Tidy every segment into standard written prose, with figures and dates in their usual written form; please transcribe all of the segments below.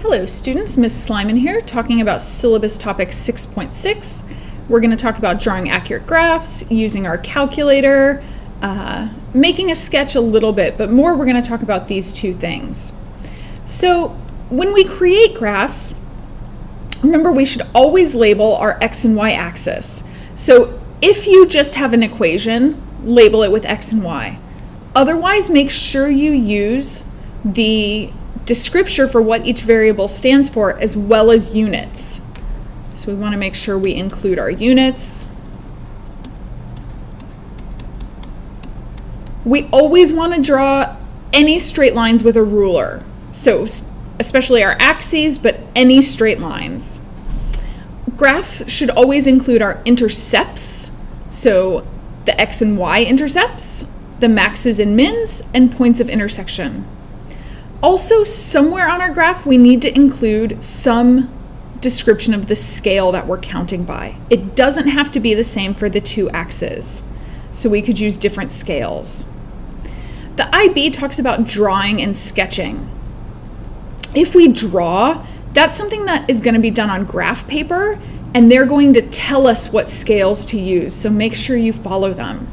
Hello students, Ms. Slyman here, talking about syllabus topic 6.6. We're going to talk about drawing accurate graphs, using our calculator, making a sketch a little bit, but more we're going to talk about these two things. So when we create graphs, remember we should always label our x and y axis. So if you just have an equation, label it with x and y. Otherwise, make sure you use the descriptor for what each variable stands for as well as units. So we want to make sure we include our units. We always want to draw any straight lines with a ruler. So especially our axes, but any straight lines. Graphs should always include our intercepts. So the x and y intercepts, the maxes and mins, and points of intersection. Also, somewhere on our graph, we need to include some description of the scale that we're counting by. It doesn't have to be the same for the two axes, so we could use different scales. The IB talks about drawing and sketching. If we draw, that's something that is going to be done on graph paper, and they're going to tell us what scales to use, so make sure you follow them.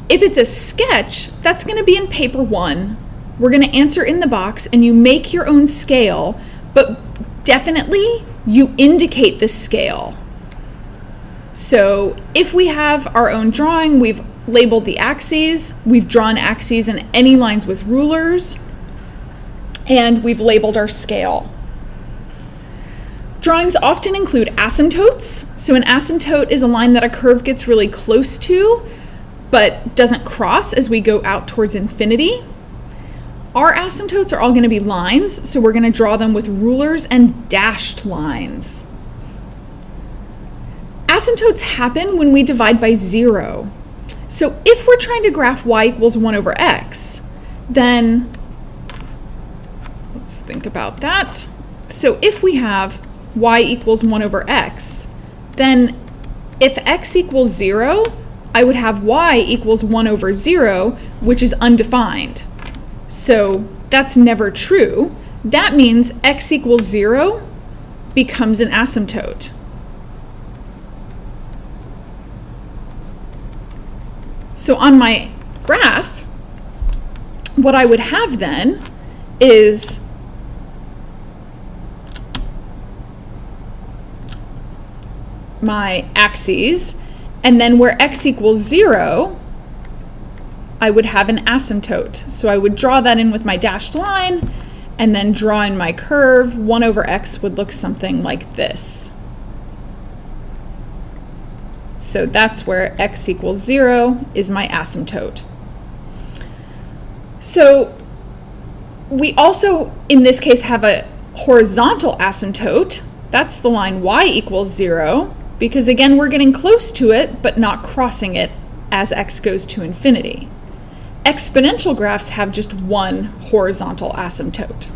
If it's a sketch, that's going to be in paper 1. We're going to answer in the box, and you make your own scale, but definitely you indicate the scale. So if we have our own drawing, we've labeled the axes, we've drawn axes and any lines with rulers, and we've labeled our scale. Drawings often include asymptotes. So an asymptote is a line that a curve gets really close to, but doesn't cross as we go out towards infinity. Our asymptotes are all going to be lines, so we're going to draw them with rulers and dashed lines. Asymptotes happen when we divide by 0. So if we're trying to graph y equals 1 over x, then let's think about that. So if we have y equals 1 over x, then if x equals 0, I would have y equals 1 over 0, which is undefined. So that's never true. That means x equals 0 becomes an asymptote. So on my graph, what I would have then is my axes, and then where x equals 0, I would have an asymptote. So I would draw that in with my dashed line and then draw in my curve. 1 over x would look something like this. So that's where x equals 0 is my asymptote. So we also, in this case, have a horizontal asymptote. That's the line y equals 0, because again, we're getting close to it, but not crossing it as x goes to infinity. Exponential graphs have just one horizontal asymptote.